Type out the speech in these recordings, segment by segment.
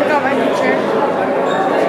Got my picture.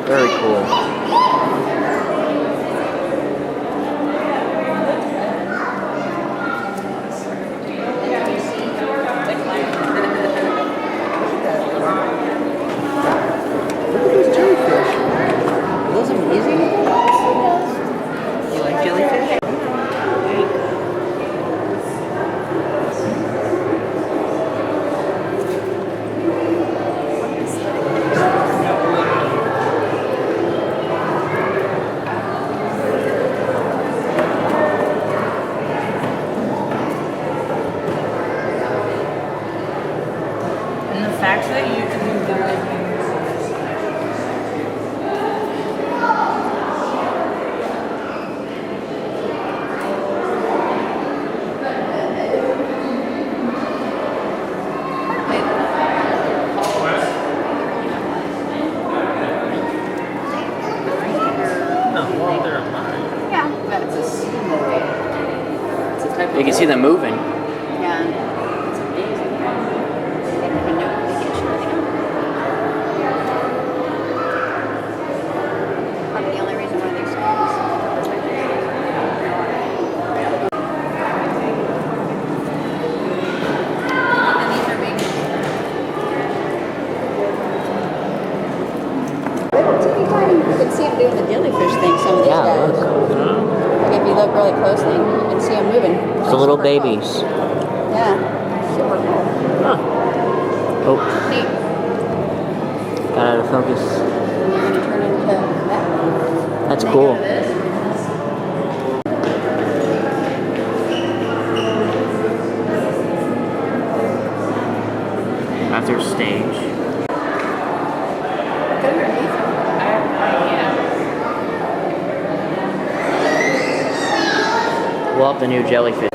Very cool. Look at those jellyfish. Are those amazing? You like jellyfish? And the fact that you can Yeah, but it's a type You of can see them moving. yeah, it's amazing. I didn't even know they get shredded. Probably the only reason why they're and these are big. Little teeny tiny. You can see them doing the jellyfish thing. Some of these Yeah, guys. look. Like if you look really closely, you can see them moving. It's the little babies. Yeah, super cool. Huh. Oh, Neat. got out of focus. And you're gonna turn into that. That's And then cool. go to this. After stage. Go underneath. Love the new jellyfish.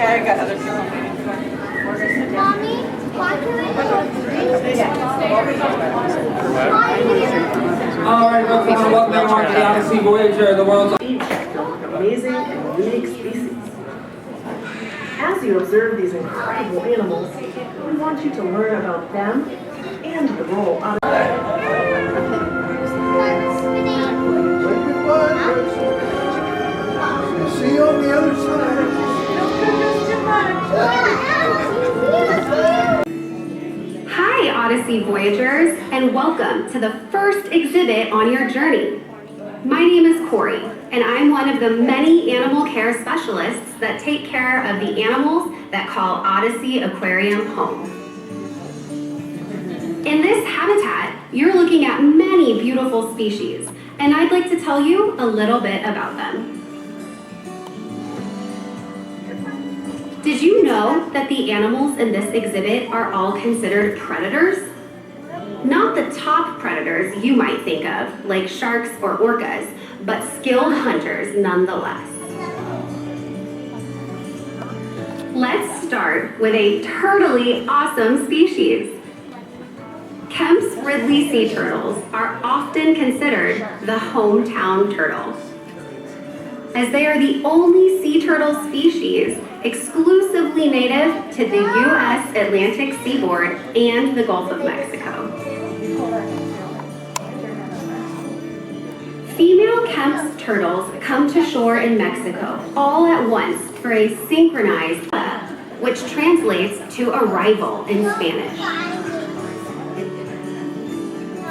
okay, I got other people waiting for. Mommy, All right, folks, I want to welcome everyone to the Odyssey Voyager, the world's Each filled with amazing and unique species. As you observe these incredible animals, we want you to learn about them and the role of See you on the other side. Hi, Odyssey Voyagers, and welcome to the first exhibit on your journey. My name is Corey, and I'm one of the many animal care specialists that take care of the animals that call Odyssey Aquarium home. In this habitat, you're looking at many beautiful species, and I'd like to tell you a little bit about them. Did you know that the animals in this exhibit are all considered predators? Not the top predators you might think of, like sharks or orcas, but skilled hunters nonetheless. Let's start with a turtly awesome species. Kemp's Ridley sea turtles are often considered the hometown turtle, as they are the only sea turtle species exclusively native to the U.S. Atlantic seaboard and the Gulf of Mexico. Female Kemp's turtles come to shore in Mexico all at once for a synchronized, which translates to arrival in Spanish.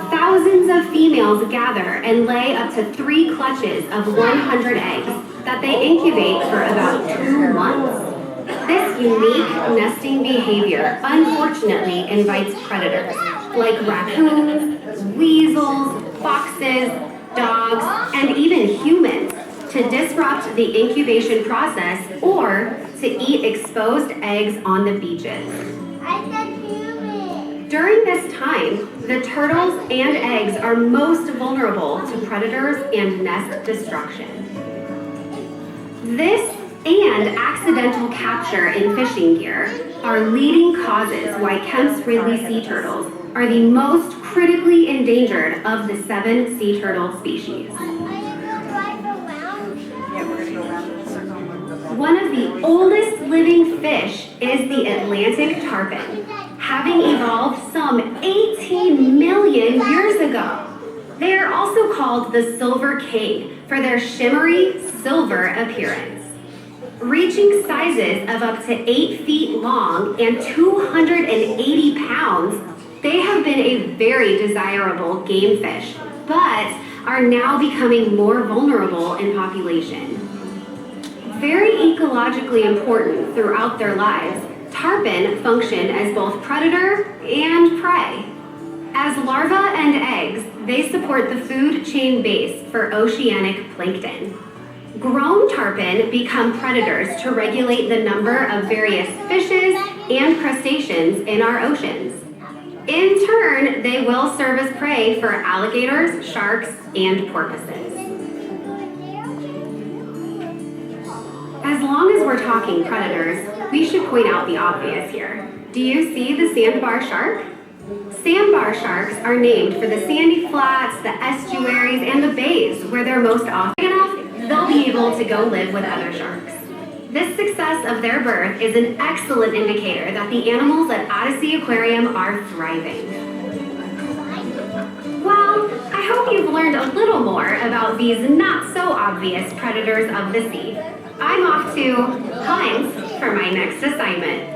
Thousands of females gather and lay up to 3 clutches of 100 eggs that they incubate for about 2 months. This unique nesting behavior unfortunately invites predators like raccoons, weasels, foxes, dogs, and even humans to disrupt the incubation process or to eat exposed eggs on the beaches. During this time, the turtles and eggs are most vulnerable to predators and nest destruction. This and accidental capture in fishing gear are leading causes why Kemp's Ridley sea turtles are the most critically endangered of the 7 sea turtle species. One of the oldest living fish is the Atlantic tarpon, having evolved some 18 million years ago. They are also called the Silver King for their shimmery silver appearance. Reaching sizes of up to 8 feet long and 280 pounds, they have been a very desirable game fish, but are now becoming more vulnerable in population. Very ecologically important throughout their lives, tarpon function as both predator and prey. As larvae and eggs, they support the food chain base for oceanic plankton. Grown tarpon become predators to regulate the number of various fishes and crustaceans in our oceans. In turn, they will serve as prey for alligators, sharks, and porpoises. As long as we're talking predators, we should point out the obvious here. Do you see the sandbar shark? Sandbar sharks are named for the sandy flats, the estuaries, and the bays where they're most often enough, they'll be able to go live with other sharks. This success of their birth is an excellent indicator that the animals at Odyssey Aquarium are thriving. Well, I hope you've learned a little more about these not so obvious predators of the sea. I'm off to hunt for my next assignment.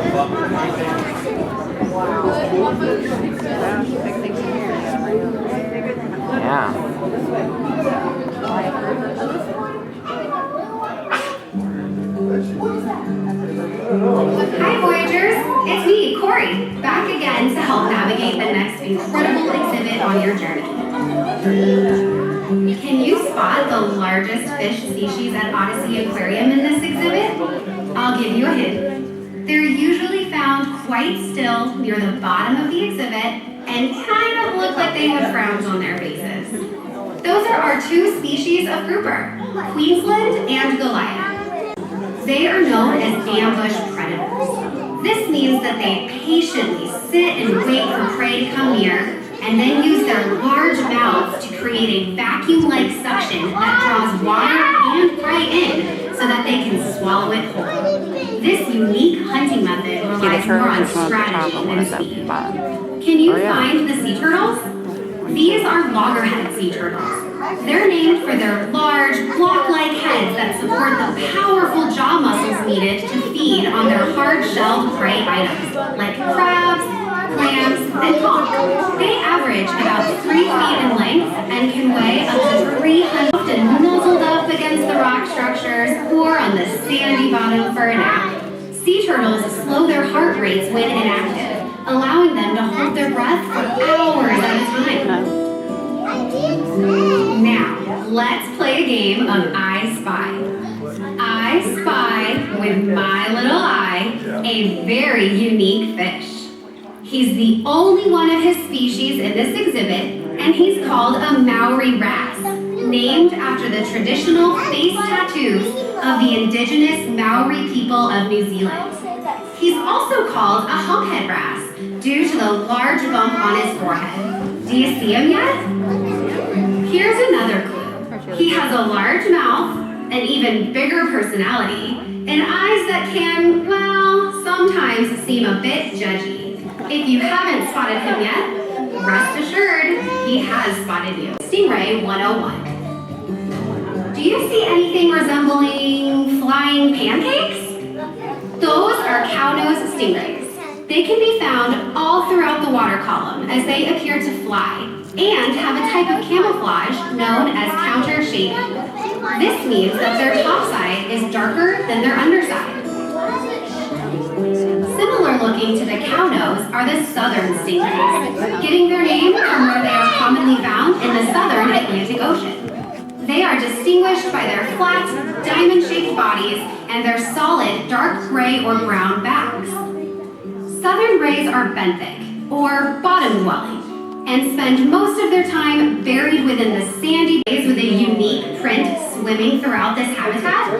Hi Voyagers, it's me, Corey, back again to help navigate the next incredible exhibit on your journey. Can you spot the largest fish species at Odyssey Aquarium in this exhibit? I'll give you a hint. They're usually found quite still near the bottom of the exhibit and kind of look like they have frowns on their faces. Those are our two species of grouper, Queensland and Goliath. They are known as ambush predators. This means that they patiently sit and wait for prey to come near and then use their large mouths to create a vacuum-like suction that draws water and prey in so that they can swallow it whole. This unique hunting method relies more on strategy than speed. Can you find the sea turtles? These are loggerhead sea turtles. They're named for their large, block-like heads that support the powerful jaw muscles needed to feed on their hard-shelled prey items, like crabs, clams, and conch. They average about 3 feet in length and can weigh up to 300, often nuzzled up against the rock structures or on the sandy bottom for a nap. Sea turtles slow their heart rates when inactive, allowing them to hold their breath for hours at a time. Now, let's play a game of I Spy. I spy with my little eye a very unique fish. He's the only one of his species in this exhibit, and he's called a Maori wrasse, named after the traditional face tattoos of the indigenous Maori people of New Zealand. He's also called a humphead wrasse due to the large bump on his forehead. Do you see him yet? Here's another clue. He has a large mouth, an even bigger personality, and eyes that can, well, sometimes seem a bit judgy. If you haven't spotted him yet, rest assured, he has spotted you. Stingray 101. Do you see anything resembling flying pancakes? Those are cownose stingrays. They can be found all throughout the water column as they appear to fly and have a type of camouflage known as counter-shading. This means that their top side is darker than their underside. Similar looking to the cownose are the southern stingrays, getting their name from where they are commonly found in the southern Atlantic Ocean. They are distinguished by their flat, diamond-shaped bodies and their solid, dark gray or brown backs. Southern rays are benthic, or bottom-dwelling, and spend most of their time buried within the sandy bays with a unique print swimming throughout this habitat.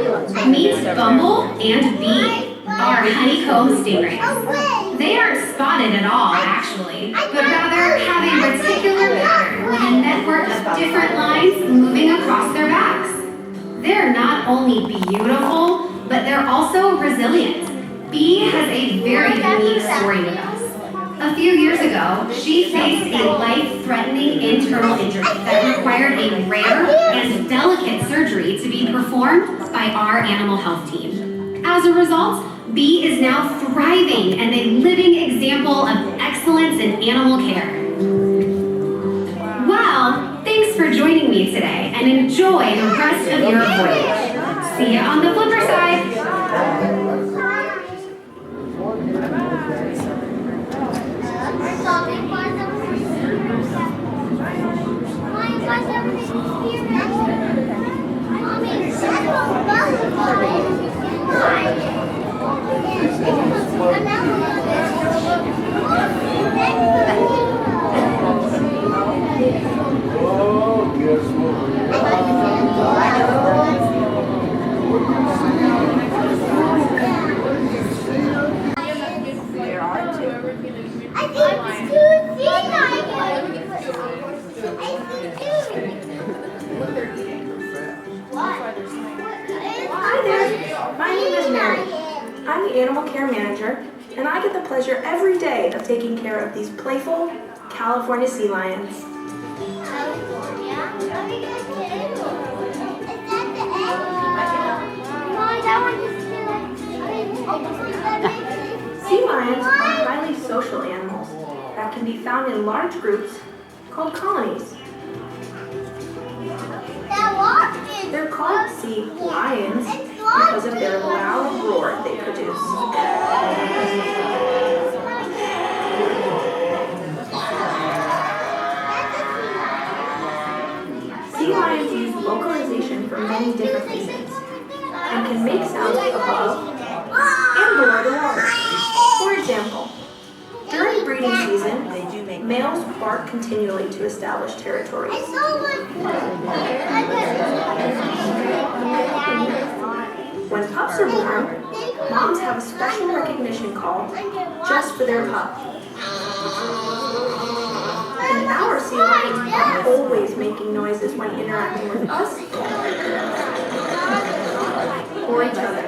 Meet Bumble and Bee, our honeycomb stingrays. They aren't spotted at all, actually, but rather have a reticular pattern with a network of different lines moving across their backs. They're not only beautiful, but they're also resilient. Bee has a very unique story with us. A few years ago, she faced a life-threatening internal injury that required a rare and delicate surgery to be performed by our animal health team. As a result, Bee is now thriving and a living example of excellence in animal care. Well, thanks for joining me today and enjoy the rest of your voyage. See you on the flipper side. Hi there, my name is Mary. I'm the animal care manager, and I get the pleasure every day of taking care of these playful California sea lions. Sea social animals that can be found in large groups called colonies. They're called sea lions because of their loud roar they produce. Sea lions use vocalization for many different reasons and can make sounds above and below the water. For example, during breeding season, males bark continually to establish territories. When pups are born, moms have a special recognition call just for their pup. And our sea lions are always making noises when interacting with us or each other.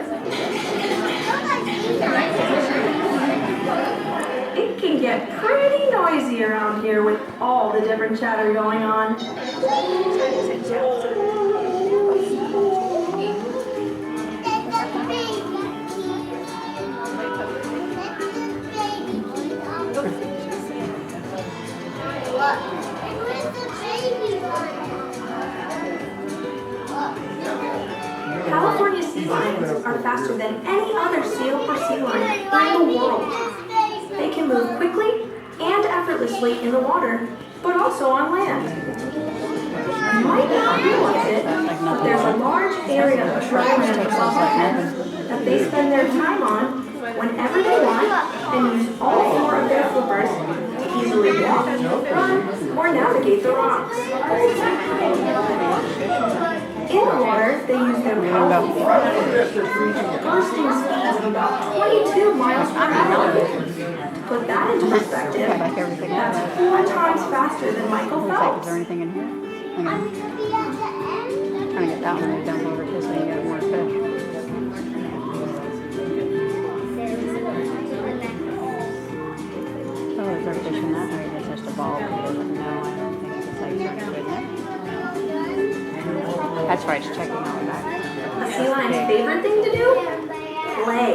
It can get pretty noisy around here with all the different chatter going on. California sea lions are faster than any other seal or sea lion in the world. They can move quickly and effortlessly in the water, but also on land. You might not realize it, but there's a large area of dry land above our heads that they spend their time on whenever they want and use all four of their flippers to easily walk, run, or navigate the rocks. In the water, they use their powerful bursting speeds of about 22 miles per hour. To put that into perspective, that's 4 times faster than Michael Phelps. Is there anything in here? Hang on. Trying to get that one to dump over to so you get more fish. Oh, is there fish in that? Or is it just a ball? No, I don't think it's like something in there. That's right, it's checking all of that. A sea lion's favorite thing to do? Play.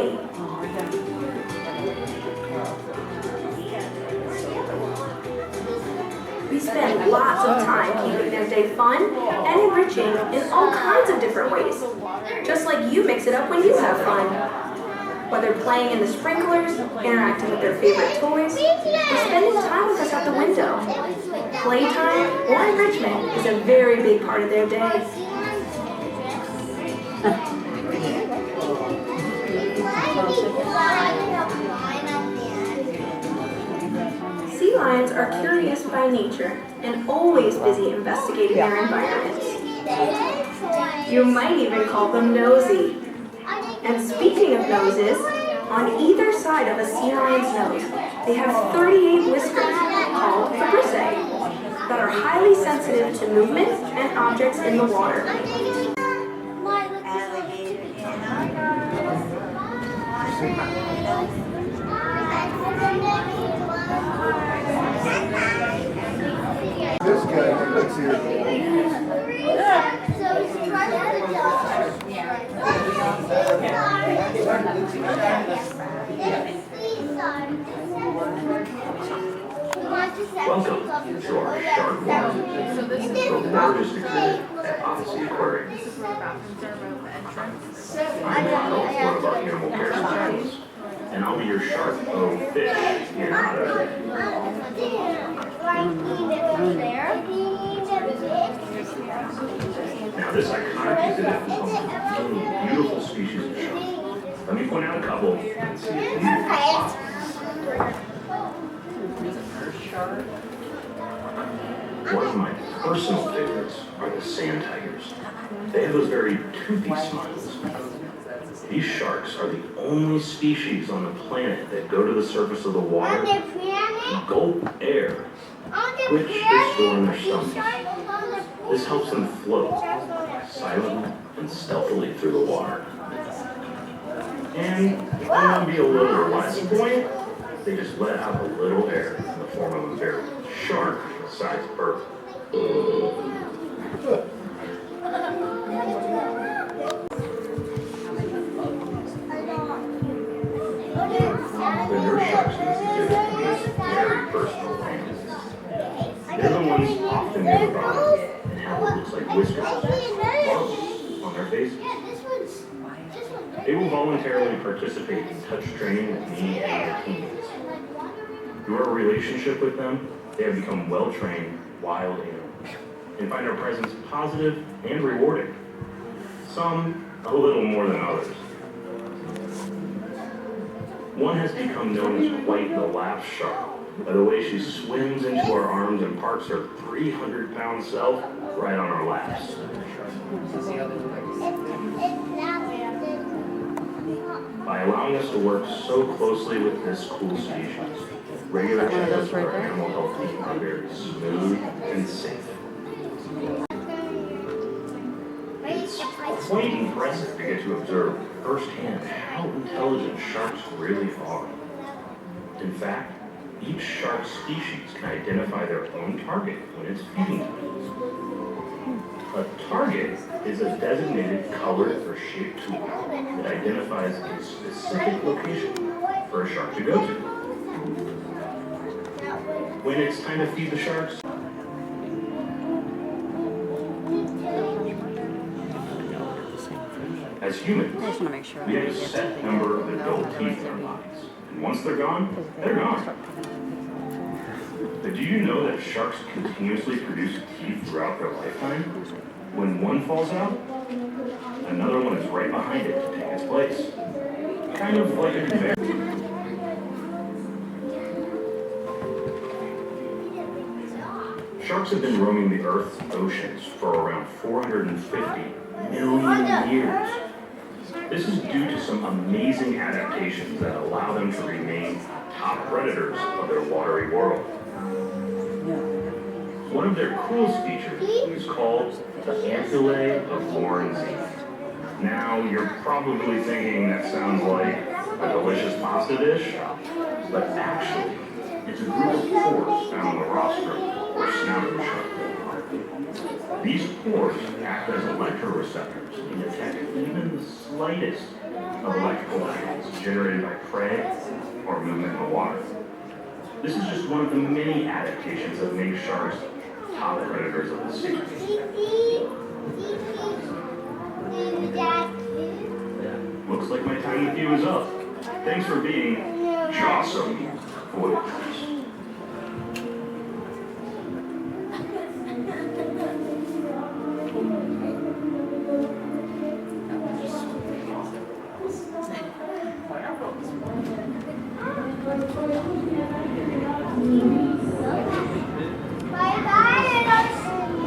We spend lots of time keeping their day fun and enriching in all kinds of different ways. Just like you mix it up when you have fun. Whether playing in the sprinklers, interacting with their favorite toys, or spending time with us at the window. Playtime or enrichment is a very big part of their day. Sea lions are curious by nature and always busy investigating their environments. You might even call them nosy. And speaking of noses, on either side of a sea lion's nose, they have 38 whiskers called odysea that are highly sensitive to movement and objects in the water. This guy, let's see. Welcome to our shark world, the largest exhibit at Odyssey Aquarium. I'm Michael, one of our animal care specialists, and I'll be your shark fish here in Odyssey. Now this iconic exhibit is home to beautiful species of sharks. Let me point out a couple and see if you One of my personal favorites are the sand tigers. They have those very toothy smiles. These sharks are the only species on the planet that go to the surface of the water and gulp air, which they store in their stomachs. This helps them float silently and stealthily through the water. And when they be a little relaxed point, they just let out a little air in the form of a very shark-sized burp. The nurse sharks in this exhibit often near the bottom and have what looks like whiskers, bumps on their faces. They will voluntarily participate in touch training with me and their teammates. Through our relationship with them, they have become well-trained wild animals and find our presence positive and rewarding. Some a little more than others. One has become known as quite the laugh shark by the way she swims into our arms and parks her 300-pound self right on our laps. By allowing us to work so closely with this cool species, regular checkups for our animal health team are very smooth and safe. It's quite impressive to get to observe firsthand how intelligent sharks really are. In fact, each shark species can identify their own target when it's feeding time. A target is a designated colored or shaped tool that identifies a specific location for a shark to go to. When it's time to feed the sharks, as humans, I just want to make sure. we have a set number of adult teeth in our bodies. And once they're gone, they're gone. But do you know that sharks continuously produce teeth throughout their lifetime? When one falls out, another one is right behind it to take its place. Kind of like a conveyor. Sharks have been roaming the Earth's oceans for around 450 million years. This is due to some amazing adaptations that allow them to remain top predators of their watery world. One of their coolest features is called the ampullae of Lorenzini. Now, you're probably thinking that sounds like a delicious pasta dish, but actually, it's a group of pores found on the rostrum or snout of the shark. These pores act as electroreceptors and detect even the slightest of electrical signals generated by prey or movement in the water. This is just one of the many adaptations that make sharks top predators of the sea. Looks like my time with you is up. Thanks for being jawsome voyagers.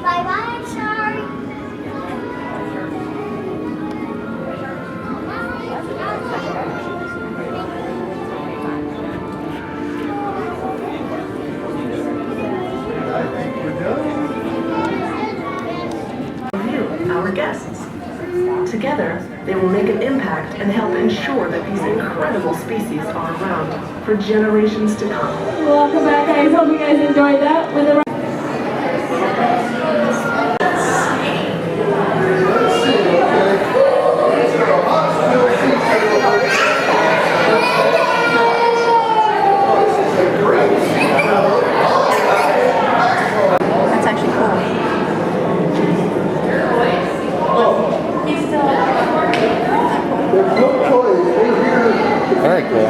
Bye-bye, sorry. Our guests. Together, they will make an impact and help ensure that these incredible species are around for generations to come. Welcome back, guys. Hope you guys enjoyed that. With the That's actually cool. Very cool.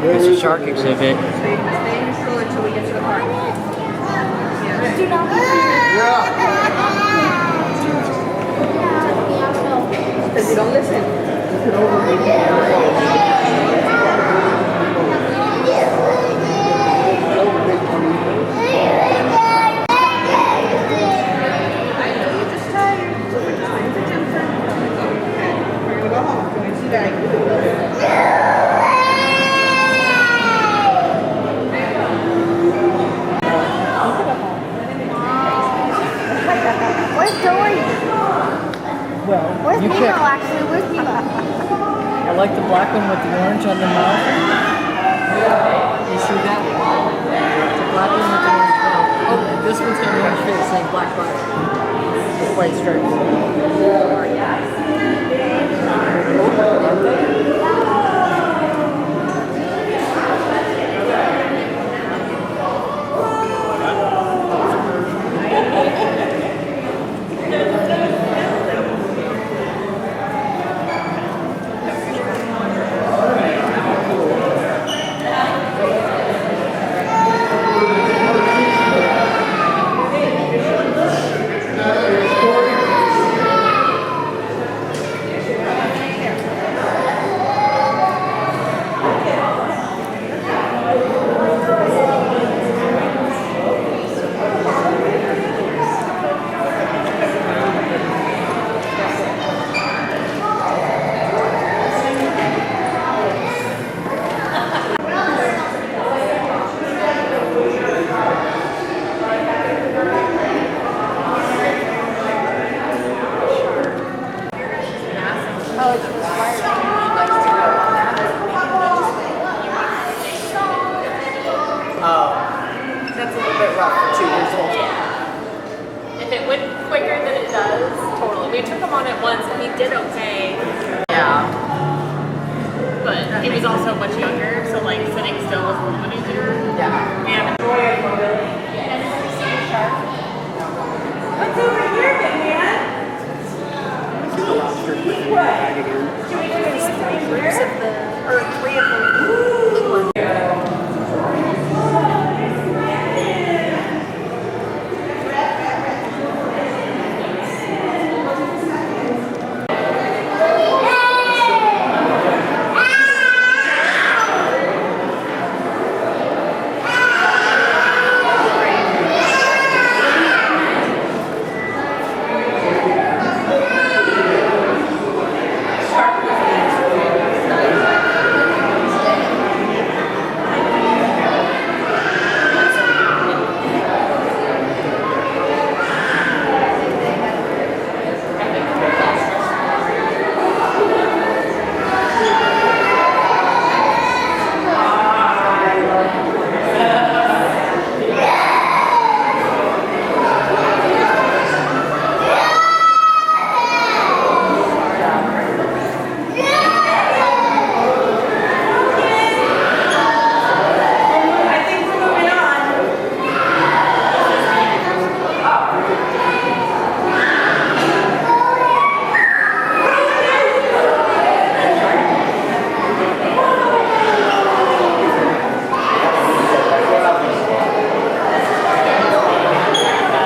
It's a shark exhibit. If you don't listen, you can Where's Dory? Well, Where's you Nemo, can't. actually? Where's Nemo? I like the black one with the orange on the mouth. You see that? Black one with the orange tail. Oh, this one's got an orange face, like black body. With white stripes. That's a little bit rough for 2 years old. Yeah. If it went quicker than it does, totally. We took him on it once and he did okay.